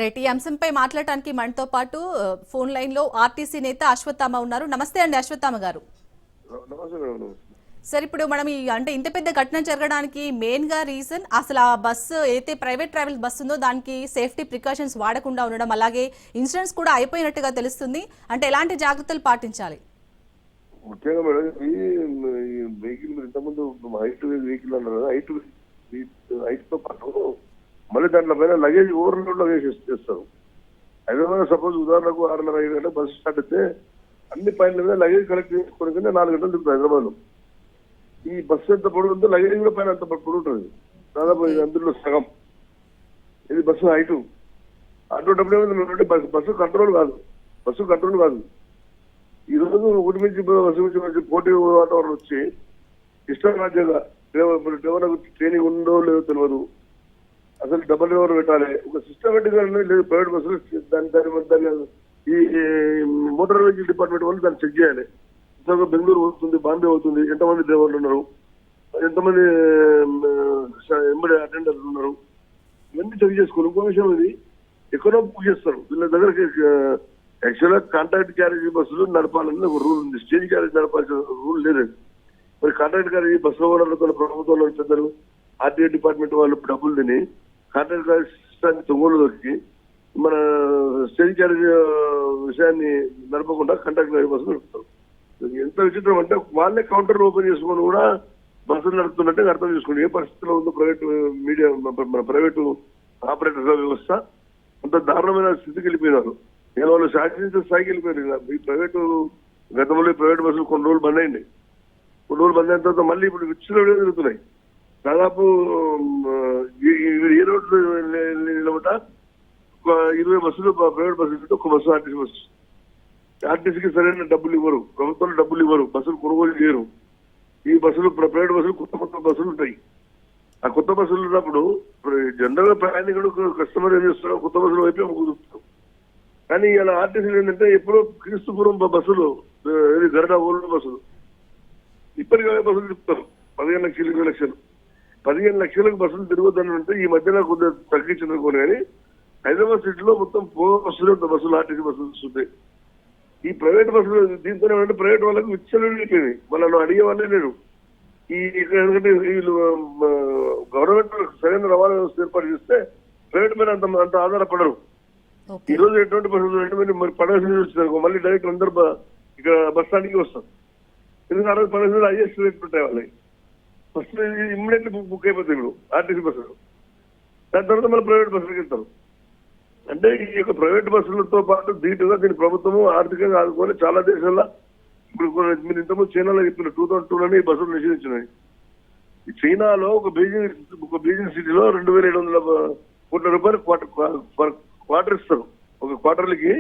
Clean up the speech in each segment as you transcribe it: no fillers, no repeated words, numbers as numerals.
Right. ఈ అంశంపై మాట్లాడటానికి మనతో పాటు ఫోన్ లైన్ లో ఆర్టీసీ నేత అశ్వత్థామ ఉన్నారు. నమస్తే అండి అశ్వత్థామ గారు. సార్, ఇప్పుడు మనం అంటే ఇంత పెద్ద ఘటన జరగడానికి మెయిన్ గా రీజన్ అసలు ఆ బస్సు ఏదైతే ప్రైవేట్ ట్రావెల్ బస్సు ఉందో దానికి సేఫ్టీ ప్రికాషన్స్ వాడకుండా ఉండడం, అలాగే ఇన్సూరెన్స్ కూడా అయిపోయినట్టుగా తెలుస్తుంది. అంటే ఎలాంటి జాగ్రత్తలు పాటించాలి? ముఖ్యంగా మేడం ఈ వెహికల్ మీరు ఇంతకుముందు హైట్ వెహికల్ అన్నారు కదా, హైట్ తో పాటు మళ్ళీ దాంట్లో పైన లగేజ్ ఓవర్లోడ్ లగేజ్ చేస్తారు. హైదరాబాద్ సపోజ్ ఉదాహరణకు 6:30-5 గంటలకు బస్సు స్టార్ట్ అయితే అన్ని పాయింట్ల మీద లగేజ్ కలెక్ట్ చేసుకోవడానికి 4 గంటలు తిరుగుతుంది హైదరాబాద్ లో. ఈ బస్సు ఎంత పొడుగు ఉందో లగేజ్ కూడా పైన అంత పొడుగు ఉంటుంది, దాదాపు అందులో సగం. ఇది బస్సు హైట్. అటువంటిప్పుడు ఏమైందంటే బస్సు కంట్రోల్ కాదు. ఈ రోజు ఒకటి నుంచి బస్సు నుంచి పోటీ వాతావరణం వచ్చి ఇష్టారాజ్యంగా డ్రైవర్లకు ట్రైనింగ్ ఉందో లేదో తెలియదు, అసలు డబల్ డ్రైవర్ పెట్టాలి, ఒక సిస్టమేటిక్ గా లేదు. ప్రైవేట్ బస్సులు దాన్ని ఈ మోటార్ వెహికల్ డిపార్ట్మెంట్ వాళ్ళు దాన్ని చెక్ చేయాలి. బెంగళూరు అవుతుంది, బాంబే అవుతుంది, ఎంతమంది డ్రైవర్లు ఉన్నారు, ఎంతమంది ఎంబడి అటెండర్లు ఉన్నారు, ఇవన్నీ చెక్ చేసుకోవాలి. ఇంకో విషయం, ఇది ఎక్కడో బుక్ చేస్తారు వీళ్ళ దగ్గరకి. యాక్చువల్ గా కాంట్రాక్ట్ క్యారేజీ బస్సులు నడపాలని ఒక రూల్ ఉంది, స్టేజ్ క్యారేజ్ నడపాల్సిన రూల్ లేదండి. మరి కాంట్రాక్ట్ క్యారేజీ బస్సులో ఓనర్లతో ప్రభుత్వంలో పెద్దలు ఆర్టీఏ డిపార్ట్మెంట్ వాళ్ళు డబ్బులు తిని కాంట్రాక్ట్ క్యారేజ్ సిస్టాన్ని తొంగోలు దొరికి మన స్టేజ్ క్యారేజ్ విషయాన్ని నడపకుండా కాంట్రాక్ట్ క్యారేజ్ బస్సులు నడుపుతారు. ఎంత విచిత్రం అంటే వాళ్ళే కౌంటర్ ఓపెన్ చేసుకొని కూడా బస్సులు నడుపుతున్నట్టే అర్థం చేసుకోండి ఏ పరిస్థితిలో ఉందో ప్రైవేట్ మీడియా మన ప్రైవేటు ఆపరేటర్ల వ్యవస్థ. అంత దారుణమైన స్థితికి వెళ్ళిపోయినారు. నేను వాళ్ళు శాసించే స్థాయికి వెళ్ళిపోయారు. ఈ ప్రైవేటు గతంలో ప్రైవేట్ బస్సులు కొన్ని రోజులు బంద్ అయింది. కొన్ని రోజులు బంద్ అయిన తర్వాత మళ్ళీ ఇప్పుడు విచ్చులో తిరుగుతున్నాయి. దాదాపు ఏ రోడ్లు నిలబట 20 బస్సులు ప్రైవేట్ బస్సులు, ఒక బస్సు ఆర్టీసీ బస్సు. ఆర్టీసీకి సరైన డబ్బులు ఇవ్వరు, ప్రభుత్వం డబ్బులు ఇవ్వరు, బస్సులు కొనుగోలు చేయరు. ఈ బస్సులు ప్రైవేట్ బస్సులు కొత్త బస్సులు ఉంటాయి. ఆ కొత్త బస్సులు ఉన్నప్పుడు జనరల్ గా ప్రయాణికుడు కస్టమర్ ఏం చేస్తారో కొత్త బస్సులు వైపే మొగ్గుతారు. కానీ ఇలా ఆర్టీసీలు ఏంటంటే ఎప్పుడో క్రీస్తుపురం బస్సులు, గరుడ ఓల్డ్ బస్సులు ఇప్పటికే బస్సులు తిప్పుతారు. 15 లక్షలు 20 లక్షలు 15 లక్షలకు బస్సులు తిరగొద్దని అంటే ఈ మధ్యన కొద్దిగా తగ్గించుకోని. కానీ హైదరాబాద్ సిటీలో మొత్తం బస్సులు బస్సులు ఆర్టీసీ బస్సులు చూస్తాయి. ఈ ప్రైవేట్ బస్సులు దీంతో ఏమంటే ప్రైవేట్ వాళ్ళకి విచ్చలైపోయింది, వాళ్ళను అడిగే వాళ్ళే లేరు. ఎందుకంటే వీళ్ళు గవర్నమెంట్ సరైన రవాణా వ్యవస్థ ఏర్పాటు చేస్తే ప్రైవేట్ మీద అంత ఆధారపడరు. ఈ రోజు ఎటువంటి బస్సులు మరి పడవలసి వచ్చినారు, మళ్ళీ డైరెక్ట్ అందరు ఇక్కడ బస్ స్టాండ్కి వస్తారు. ఎందుకంటే ఆ రోజు పడవలసి హైయెస్ట్ రేట్ పెట్టాయి వాళ్ళకి. ఫస్ట్ ఇమ్మీడియట్లీ బుక్ అయిపోతాయి ఇప్పుడు ఆర్టీసీ బస్సులు. దాని తర్వాత మళ్ళీ ప్రైవేట్ బస్సులకు వెళ్తారు. అంటే ఈ యొక్క ప్రైవేట్ బస్సులతో పాటు ధీటుగా దీని ప్రభుత్వము ఆర్థికంగా ఆదుకోవాలి. చాలా దేశాల్లో ఇప్పుడు మీరు ఇంతకుముందు చైనాలో చెప్పిన 2002లోనే ఈ బస్సులు నిషేధించినాయి. ఈ చైనాలో ఒక బీజింగ్ సిటీలో 2700 కోట్ల రూపాయలు క్వార్టర్ ఇస్తారు. ఒక క్వార్టర్లకి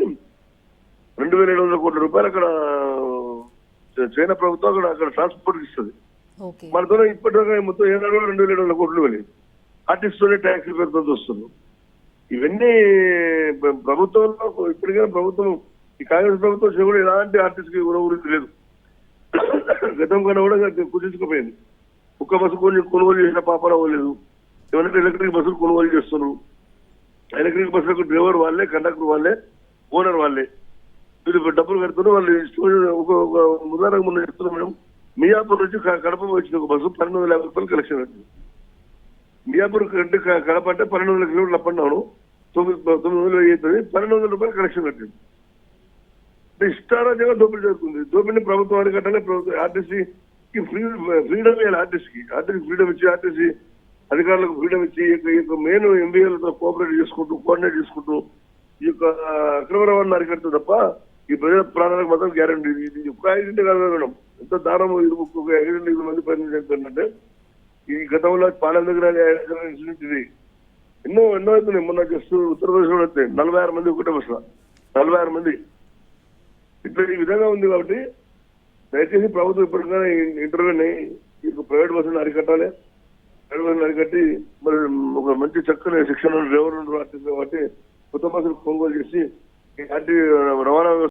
2700 కోట్ల రూపాయలు అక్కడ చైనా ప్రభుత్వం అక్కడ ట్రాన్స్పోర్ట్ ఇస్తుంది. మనతో ఇప్పటిదాకా మొత్తం 2700 కోట్లు వెళ్ళి ఆర్టిస్ట్తోనే ట్యాక్సీ పేరుతో వస్తుంది. ఇవన్నీ ప్రభుత్వంలో ఇప్పటికైనా ప్రభుత్వం, ఈ కాంగ్రెస్ ప్రభుత్వం కూడా ఎలాంటి ఆర్టిస్ట్ గురించి లేదు. గతం కన్నా కూడా కుదించుకుపోయింది. ఒక్క బస్సు కొనుగోలు చేసిన పాపన లేదు. ఏమంటే ఎలక్ట్రిక్ బస్సులు కొనుగోలు చేస్తున్నారు. ఎలక్ట్రిక్ బస్సులకు డ్రైవర్ వాళ్ళే, కండక్టర్ వాళ్ళే, ఓనర్ వాళ్ళే. వీళ్ళు డబ్బులు కడుతున్నారు. వాళ్ళు ఒక ఉదాహరణ ముందు చెప్తున్నారు మేడం, మియాపూర్ నుంచి కడప వచ్చిన ఒక బస్సు 1250 రూపాయలు కలెక్షన్ కట్టింది. మియాపూర్ కంటే కడప అంటే 1200 కిలోమీటర్లు అప్ అండ్ డౌన్, 900 అవుతుంది, 1200 రూపాయలు కలెక్షన్ కట్టింది. అంటే ఇష్టారాజ్యంగా దోపిడీ జరుగుతుంది. దోపిడీని ప్రభుత్వానికి కట్టాలి. ఆర్టీసీకి ఫ్రీడమ్ ఇవ్వాలి. ఆర్టీసీకి ఫ్రీడమ్ ఇచ్చి, ఆర్టీసీ అధికారులకు ఫ్రీడమ్ ఇచ్చి, మెయిన్ ఎంబీఏలతో కోఆపరేట్ కోఆర్డినేట్ చేసుకుంటూ ఈ యొక్క అక్రమ రవాణా అరికడుతుంది తప్ప ఈ ప్రజల ప్రాణాలకు మాత్రం గ్యారంటీ. ఇది ఒక యాక్సిడెంట్ కాదు మేడం, ఎంత దారుణం. ఒక యాక్సిడెంట్ 5 మంది పనిచేస్తుందంటే ఈ గతంలో పాలన దగ్గర ఇన్సిడెంట్ ఇది ఎన్నో అవుతున్నాయి. మొన్న జస్ట్ ఉత్తరప్రదేశ్ లో వస్తాయి 46 మంది ఒకటే బస్సులో 46 మంది. ఇట్లా ఈ విధంగా ఉంది. కాబట్టి దయచేసి ప్రభుత్వం ఇప్పటికైనా ఇంటర్వ్యూని ఈ ప్రైవేట్ బస్సులను అరికట్టాలి. ప్రైవేట్ బస్సులు అరికట్టి మరి ఒక మంచి చక్కని శిక్షణ డ్రైవర్ ఆర్టీసీ కాబట్టి కొత్త బస్సులు కొనుగోలు చేసి రవాణా